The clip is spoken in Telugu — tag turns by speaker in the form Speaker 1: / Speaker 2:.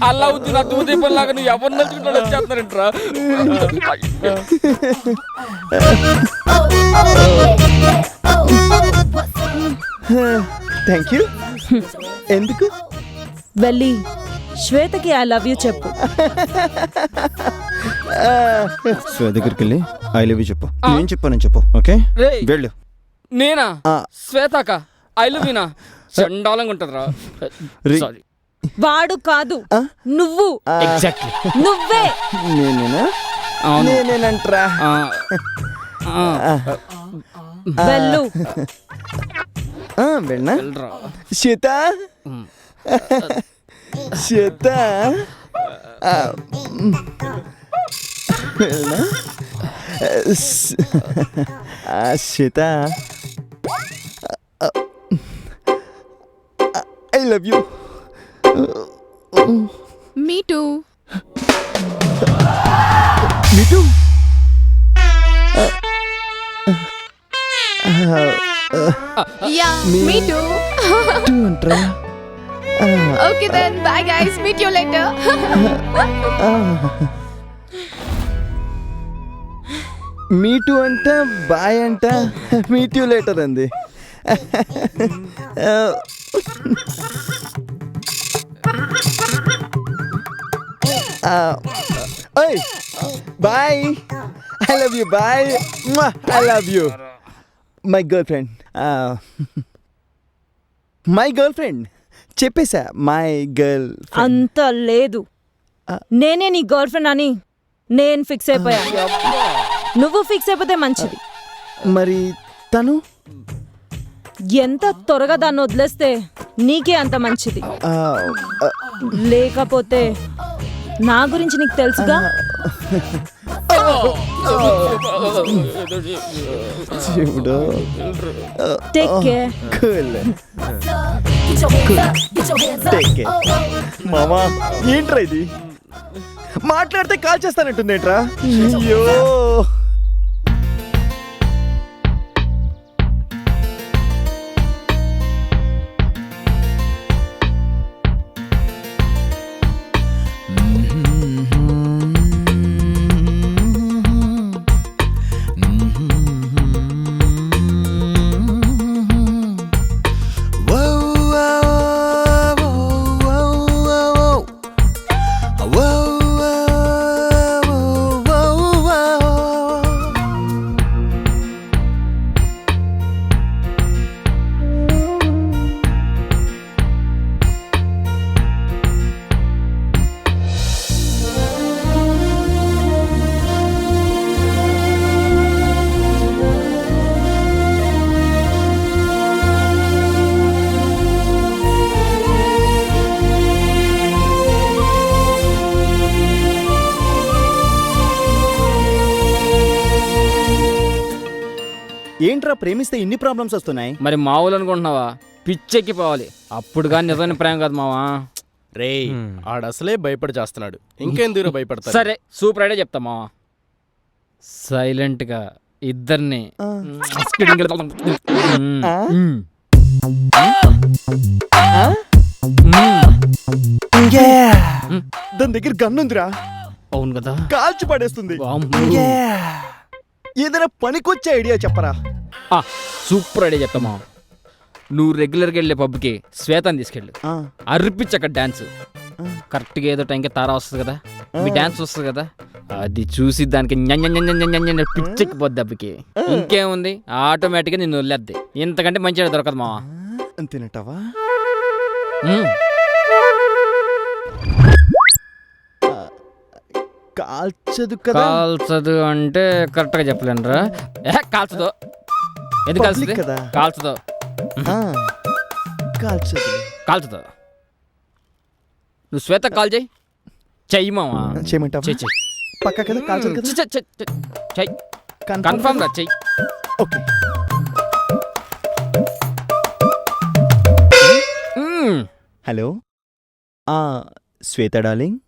Speaker 1: అలా ఉంది నా దూదీపం లాగా నువ్వు ఎవరు నచ్చుకుంటాడు వచ్చేస్తున్నారంటరా.
Speaker 2: Thank you. ఎందుకు?
Speaker 3: వెళ్ళి శ్వేతకి ఐ లవ్ యూ చెప్పు.
Speaker 2: శ్వేత దగ్గరికి వెళ్ళి ఐ లవ్ యూ చెప్పు. నేను చెప్పానని చెప్పు. ఓకే వెళ్ళు.
Speaker 1: నేనా? శ్వేతాక ఐ లవ్ యూనా? చండాలంగా ఉంటుందిరా. సారీ.
Speaker 3: వాడు కాదు నువ్వు.
Speaker 1: ఎగ్జాక్ట్లీ
Speaker 3: నువ్వే.
Speaker 2: నేనేనా? నేనేనంట్రా.
Speaker 3: వెళ్ళు.
Speaker 2: వెళ్ళనా? శ్వేత శ్వేత వెళ్ళనా? Shweta I love you.
Speaker 4: Me too.
Speaker 2: Me too.
Speaker 4: Yeah me too.
Speaker 2: Too అంట్రా.
Speaker 4: Okay then bye guys, meet you later.
Speaker 2: Meet అంట బాయ్ అంట మీట్ యూ లేటర్ అంది. Bye. I love you. Bye. I love you. My girlfriend. My girlfriend చెప్పేసా. మై గర్ల్
Speaker 3: అంత లేదు. నేనే నీ గర్ల్ ఫ్రెండ్ అని నేను ఫిక్స్ అయిపోయా. నువ్వు ఫిక్స్ అయిపోతే మంచిది.
Speaker 2: మరి తను
Speaker 3: ఎంత త్వరగా దాన్ని వదిలేస్తే నీకే అంత మంచిది. లేకపోతే నా గురించి నీకు తెలుసుగా. Take care.
Speaker 2: మామా ఏంట్రా ఇది? మాట్లాడితే కాల్ చేస్తానంటుంది ఏంట్రా? అయ్యో ఏంట్రా ప్రేమిస్తే ఇన్ని ప్రాబ్లమ్స్ వస్తున్నాయి?
Speaker 1: మరి మామూలు అనుకుంటున్నావా? పిచ్చెక్కిపోవాలి అప్పుడు కానీ నిజమైన ప్రేమ కాదు మావా.
Speaker 5: రే ఆడసలే భయపడి చేస్తున్నాడు, ఇంకెందుకు భయపడతా?
Speaker 1: సరే సూపర్ ఐడియా చెప్తా మావా. సైలెంట్ గా ఇద్దరిని
Speaker 2: దాని దగ్గర గన్ ఉందిరా.
Speaker 1: అవును కదా,
Speaker 2: కాల్చి పడేస్తుంది. ఏదైనా పనికొచ్చే ఐడియా చెప్పరా?
Speaker 1: సూపర్ ఐడియా చెప్తా మావా. నువ్వు రెగ్యులర్గా వెళ్ళే పబ్కి శ్వేతని తీసుకెళ్ళు, అర్పించక్క డాన్స్. కరెక్ట్గా ఏదో టైంకి తారా వస్తుంది కదా, మీ డాన్స్ వస్తుంది కదా, అది చూసి దానికి పిచ్చెక్కిపోద్ది దెబ్బకి. ఇంకేముంది, ఆటోమేటిక్గా నిన్ను వదిలేద్ది. ఇంతకంటే మంచిగా దొరకదు మావా.
Speaker 2: అంతేనటవా? కాల్చదు కదా?
Speaker 1: కాల్చదు అంటే కరెక్ట్గా చెప్పలేను రా. కాల్చదు. ఎందుకు కాల్చదు కదా? కాల్చదు
Speaker 2: కాల్చదు
Speaker 1: కాల్చదు. నువ్వు శ్వేత కాల్ చేయి. చెయ్యి మావా.
Speaker 2: చేయమంటావా?
Speaker 1: చెయ్యి చెయ్యి.
Speaker 2: పక్కా కదా? కాల్చదు కదా?
Speaker 1: చెయ్యి. కన్ఫర్మ్ రా, చెయ్యి.
Speaker 2: ఓకే. హలో శ్వేత డార్లింగ్,